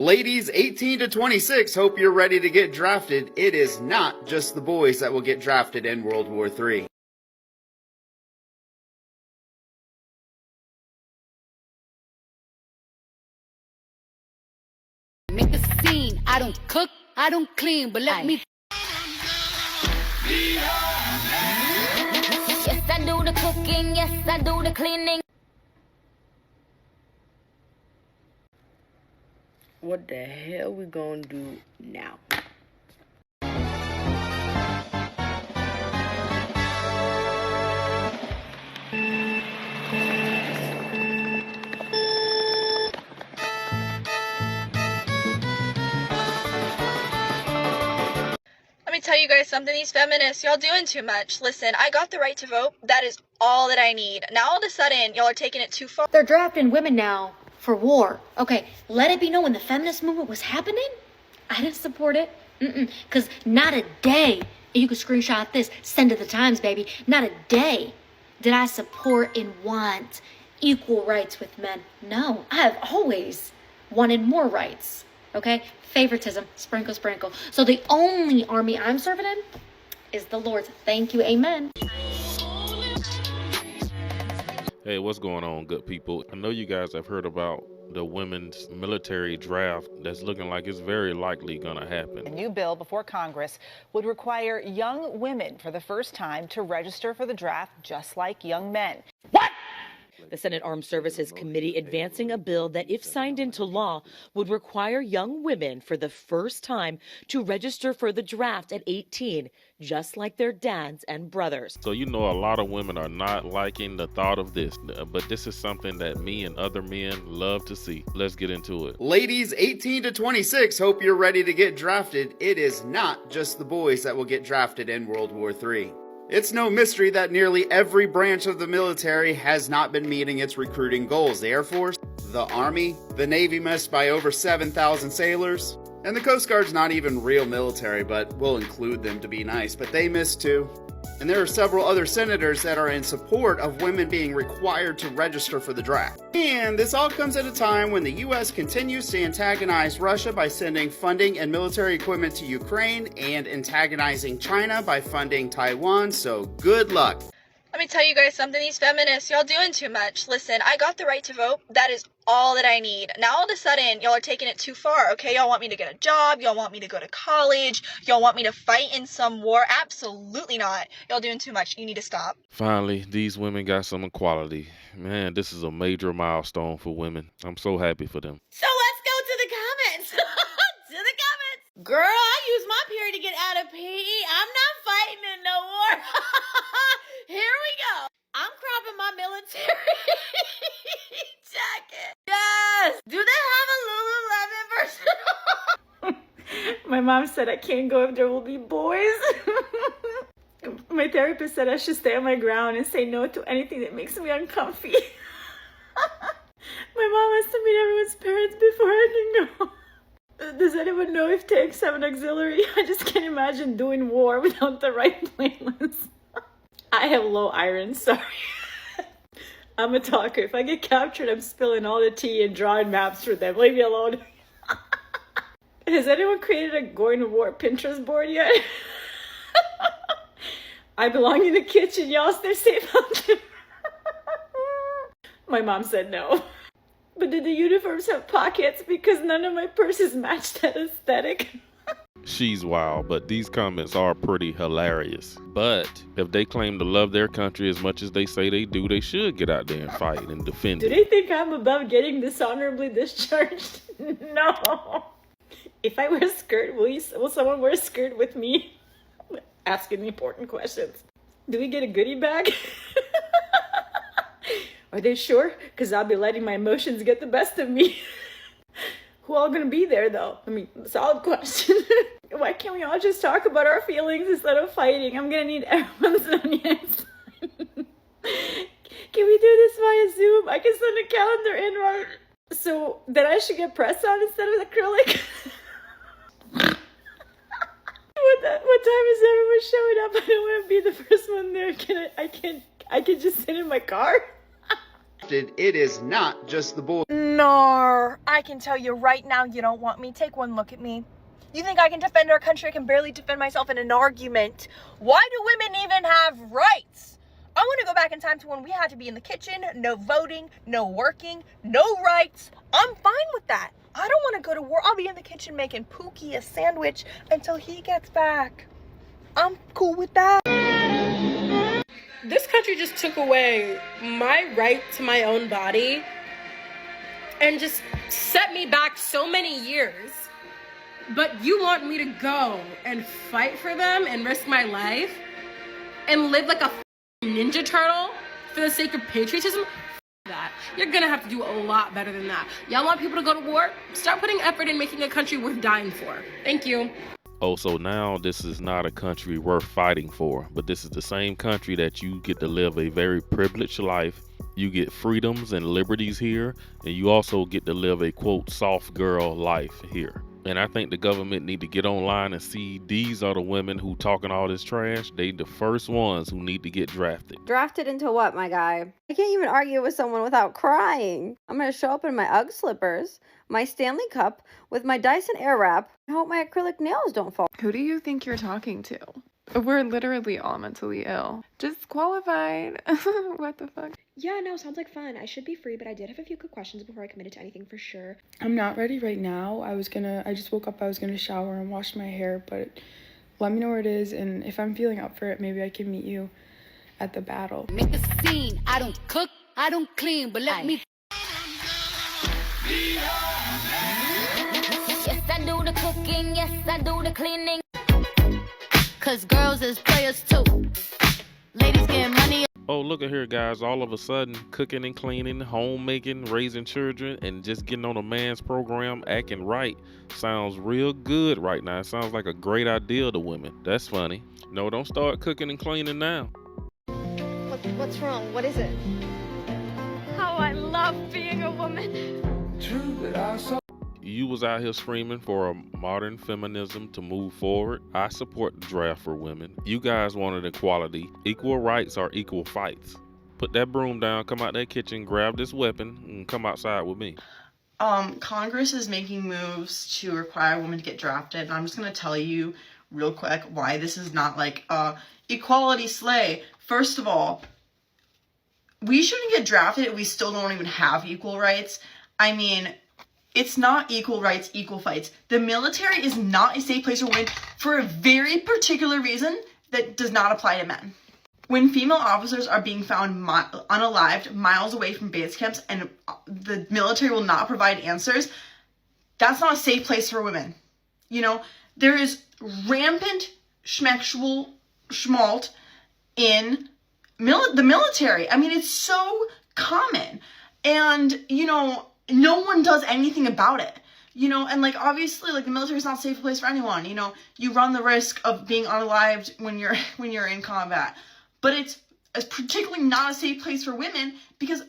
Ladies 18 to 26, hope you're ready to get drafted. It is not just the boys that will get drafted in World War III. Make a scene. I don't cook, I don't clean, but let me. Yes, I do the cooking, yes, I do the cleaning. What the hell we gonna do now? Let me tell you guys something, these feminists, y'all doing too much. Listen, I got the right to vote. That is all that I need. Now all of a sudden, y'all are taking it too far. They're drafting women now for war. Okay, let it be known when the feminist movement was happening, I didn't support it. Because not a day, and you can screenshot this, send to the Times, baby. Not a day did I support and want equal rights with men. No, I have always wanted more rights. Okay? Favoritism, sprinkle, sprinkle. So the only army I'm serving in is the Lord's. Thank you, amen. Hey, what's going on, good people? I know you guys have heard about the women's military draft that's looking like it's very likely gonna happen. A new bill before Congress would require young women for the first time to register for the draft just like young men. What? The Senate Armed Services Committee advancing a bill that, if signed into law, would require young women for the first time to register for the draft at 18, just like their dads and brothers. So you know a lot of women are not liking the thought of this, but this is something that me and other men love to see. Let's get into it. Ladies 18 to 26, hope you're ready to get drafted. It is not just the boys that will get drafted in World War III. It's no mystery that nearly every branch of the military has not been meeting its recruiting goals. The Air Force, the Army, the Navy missed by over 7,000 sailors, and the Coast Guard's not even real military, but we'll include them to be nice, but they missed too. And there are several other senators that are in support of women being required to register for the draft. And this all comes at a time when the US continues to antagonize Russia by sending funding and military equipment to Ukraine and antagonizing China by funding Taiwan, so good luck. Let me tell you guys something, these feminists, y'all doing too much. Listen, I got the right to vote. That is all that I need. Now all of a sudden, y'all are taking it too far, okay? Y'all want me to get a job, y'all want me to go to college, y'all want me to fight in some war. Absolutely not. Y'all doing too much. You need to stop. Finally, these women got some equality. Man, this is a major milestone for women. I'm so happy for them. So let's go to the comments. To the comments. Girl, I use my period to get out of PE. I'm not fighting in no war. Here we go. I'm cropping my military jacket. Yes. Do they have a Lululemon version? My mom said I can't go if there will be boys. My therapist said I should stay on my ground and say no to anything that makes me uncomfy. My mom has to meet everyone's parents before I can go. Does anyone know if tanks have an auxiliary? I just can't imagine doing war without the right playlist. I have low iron, sorry. I'm a talker. If I get captured, I'm spilling all the tea and drawing maps for them. Leave me alone. Has anyone created a going to war Pinterest board yet? I belong in the kitchen. Y'all stay safe out there. My mom said no. But did the uniforms have pockets? Because none of my purses matched that aesthetic. She's wild, but these comments are pretty hilarious. But if they claim to love their country as much as they say they do, they should get out there and fight and defend Do it. they think I'm above getting dishonorably discharged? No. If I wear a skirt, will someone wear a skirt with me? Asking important questions. Do we get a goodie bag? Are they sure? Because I'll be letting my emotions get the best of me. Who all gonna be there though? I mean, solid question. Why can't we all just talk about our feelings instead of fighting? I'm gonna need everyone's opinions. Can we do this via Zoom? I can send a calendar invite. So then I should get press on instead of acrylic? What time is everyone showing up? I don't want to be the first one there. I can just sit in my car? It is not just the boys. No. No, I can tell you right now you don't want me. Take one look at me. You think I can defend our country? I can barely defend myself in an argument. Why do women even have rights? I want to go back in time to when we had to be in the kitchen, no voting, no working, no rights. I'm fine with that. I don't want to go to war. I'll be in the kitchen making Pookie a sandwich until he gets back. I'm cool with that. This country just took away my right to my own body and just set me back so many years. But you want me to go and fight for them and risk my life and live like a ninja turtle for the sake of patriotism? That. You're gonna have to do a lot better than that. Y'all want people to go to war? Start putting effort in making a country worth dying for. Thank you. Oh, so now this is not a country worth fighting for, but this is the same country that you get to live a very privileged life. You get freedoms and liberties here, and you also get to live a, quote, soft girl life here. And I think the government need to get online and see these are the women who talking all this trash. They the first ones who need to get drafted. Drafted into what, my guy? I can't even argue with someone without crying. I'm gonna show up in my UGG slippers, my Stanley Cup, with my Dyson Airwrap. I hope my acrylic nails don't fall. Who do you think you're talking to? We're literally all mentally ill. Disqualified. What the fuck? Yeah, no, sounds like fun. I should be free, but I did have a few quick questions before I committed to anything for sure. I'm not ready right now. I just woke up, I was gonna shower and wash my hair, but let me know where it is, and if I'm feeling up for it, maybe I can meet you at the battle. Make a scene. I don't cook, I don't clean, but let me. Yes, I do the cooking. Yes, I do the cleaning. Cause girls is players too. Ladies getting money. Oh, look at here, guys. All of a sudden, cooking and cleaning, homemaking, raising children, and just getting on a man's program, acting right, sounds real good right now. It sounds like a great idea to women. That's funny. No, don't start cooking and cleaning now. What's wrong? What is it? How I love being a woman. You was out here screaming for a modern feminism to move forward. I support the draft for women. You guys wanted equality. Equal rights are equal fights. Put that broom down, come out that kitchen, grab this weapon, and come outside with me. Congress is making moves to require women to get drafted, and I'm just going to tell you real quick why this is not like equality slay. First of all, we shouldn't get drafted if we still don't even have equal rights. I mean, it's not equal rights, equal fights. The military is not a safe place for women for a very particular reason that does not apply to men. When female officers are being found unalived miles away from base camps and the military will not provide answers, that's not a safe place for women. You know, there is rampant schmalt in the military. I mean, it's so common. And, you know, no one does anything about it, you know, and like obviously like the military is not a safe place for anyone, you know, you run the risk of being unalived when you're in combat, but it's particularly not a safe place for women because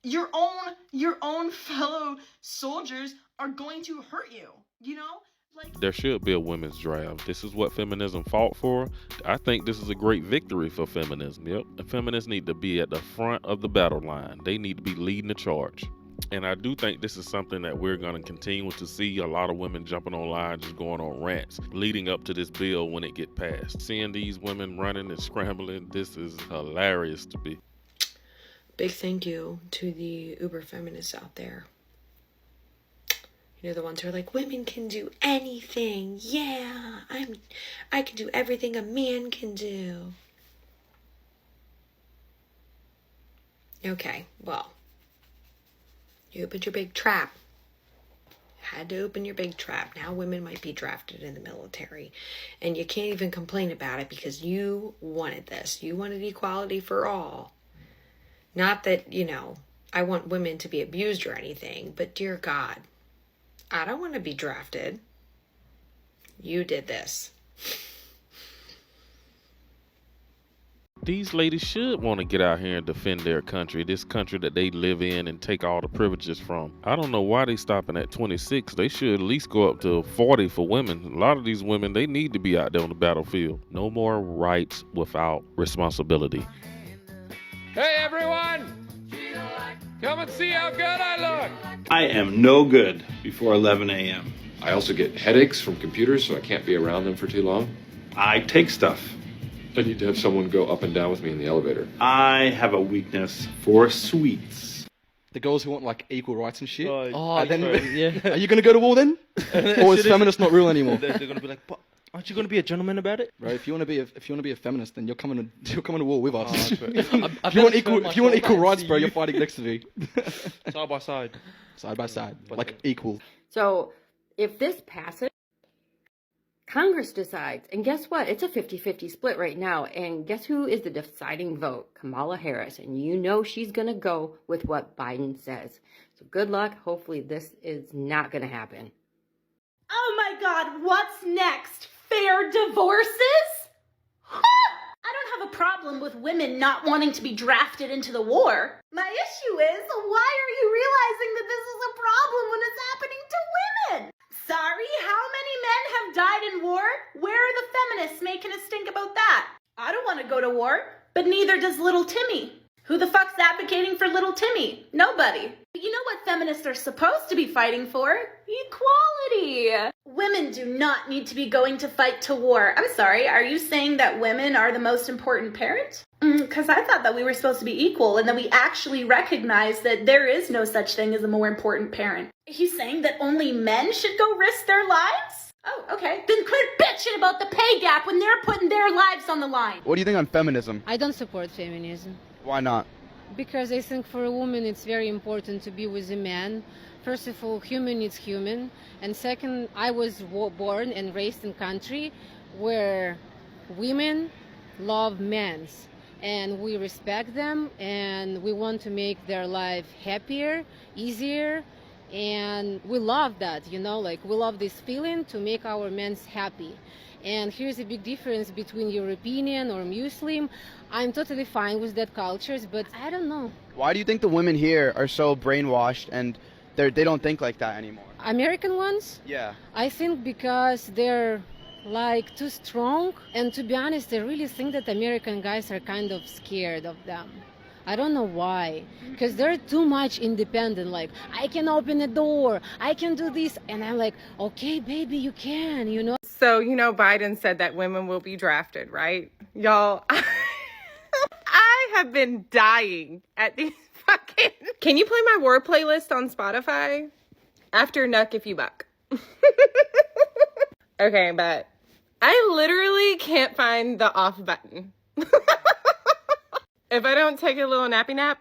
your own fellow soldiers are going to hurt you, you know? Like, there should be a women's draft. This is what feminism fought for. I think this is a great victory for feminism. Yep, the feminists need to be at the front of the battle line. They need to be leading the charge. And I do think this is something that we're going to continue to see a lot of women jumping online, just going on rants leading up to this bill when it get passed. Seeing these women running and scrambling, this is hilarious to me. Big thank you to the uber feminists out there. You know, the ones who are like, women can do anything. Yeah, I can do everything a man can do. Okay, well, you opened your big trap. Had to open your big trap. Now women might be drafted in the military. And you can't even complain about it because you wanted this. You wanted equality for all. Not that, you know, I want women to be abused or anything, but dear God, I don't want to be drafted. You did this. These ladies should want to get out here and defend their country, this country that they live in, and take all the privileges from. I don't know why they stopping at 26. They should at least go up to 40 for women. A lot of these women, they need to be out there on the battlefield. No more rights without responsibility. Hey everyone! Come and see how good I look. I am no good before 11 a.m. I also get headaches from computers, so I can't be around them for too long. I take stuff. I need to have someone go up and down with me in the elevator. I have a weakness for sweets. The girls who want like equal rights and shit. Then, yeah. Are you gonna go to war then? Or is feminist not real anymore? They're gonna be like, but aren't you gonna be a gentleman about it? Bro, if you wanna be a feminist, then you're coming to war with us. If you want equal rights, bro, you're fighting next to me. Side by side. Side by side, like equal. So, if this passes, Congress decides. And guess what? It's a 50-50 split right now. And guess who is the deciding vote? Kamala Harris. And you know she's going to go with what Biden says. So good luck. Hopefully this is not going to happen. Oh my God, what's next? Fair divorces? I don't have a problem with women not wanting to be drafted into the war. My issue is, why are you realizing that this is a problem when it's happening to women? Sorry, how many men have died in war? Where are the feminists making a stink about that? I don't want to go to war, but neither does little Timmy. Who the fuck's advocating for little Timmy? Nobody. You know what feminists are supposed to be fighting for? Equality. Women do not need to be going to fight to war. I'm sorry, are you saying that women are the most important parent? Because I thought that we were supposed to be equal and that we actually recognize that there is no such thing as a more important parent. He's saying that only men should go risk their lives? Oh, okay. Then quit bitching about the pay gap when they're putting their lives on the line. What do you think on feminism? I don't support feminism. Why not? Because I think for a woman it's very important to be with a man. First of all, human is human. And second, I was born and raised in a country where women love men. And we respect them and we want to make their life happier, easier. And we love that, you know, like we love this feeling to make our men happy. And here's a big difference between European or Muslim. I'm totally fine with that cultures, but I don't know. Why do you think the women here are so brainwashed and they don't think like that anymore? American ones? Yeah. I think because they're like too strong. And to be honest, I really think that American guys are kind of scared of them. I don't know why, because they're too much independent. Like, I can open a door, I can do this. And I'm like, okay, baby, you can, you know? So, you know, Biden said that women will be drafted, right? Y'all, I have been dying at these fucking... Can you play my war playlist on Spotify? After Nuck If You Buck. Okay, but I literally can't find the off button. If I don't take a little nappy nap,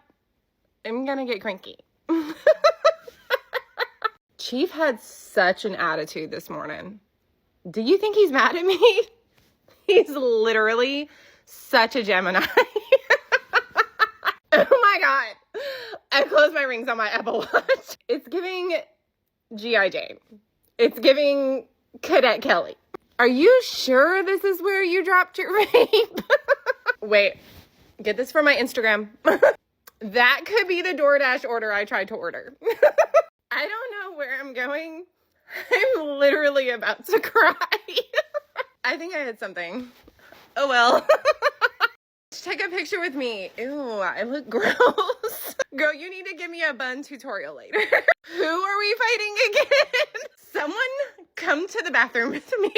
I'm gonna get cranky. Chief had such an attitude this morning. Do you think he's mad at me? He's literally such a Gemini. Oh my God. I closed my rings on my Apple Watch. It's giving G.I. Jane. It's giving Cadet Kelly. Are you sure this is where you dropped your rape? Wait. Get this from my Instagram. That could be the DoorDash order I tried to order. I don't know where I'm going. I'm literally about to cry. I think I had something. Oh well. Take a picture with me. Ew, I look gross. Girl, you need to give me a bun tutorial later. Who are we fighting again? Someone come to the bathroom with me.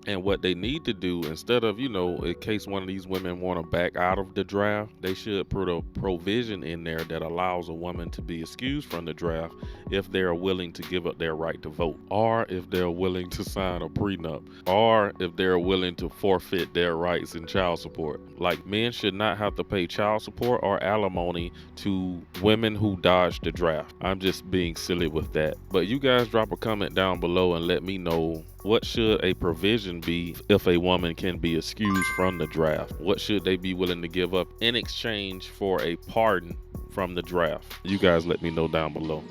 And what they need to do, instead of, in case one of these women want to back out of the draft, they should put a provision in there that allows a woman to be excused from the draft if they're willing to give up their right to vote, or if they're willing to sign a prenup, or if they're willing to forfeit their rights in child support. Like, men should not have to pay child support or alimony to women who dodged the draft. I'm just being silly with that. But you guys drop a comment down below and let me know, what should a provision be if a woman can be excused from the draft? What should they be willing to give up in exchange for a pardon from the draft? You guys let me know down below.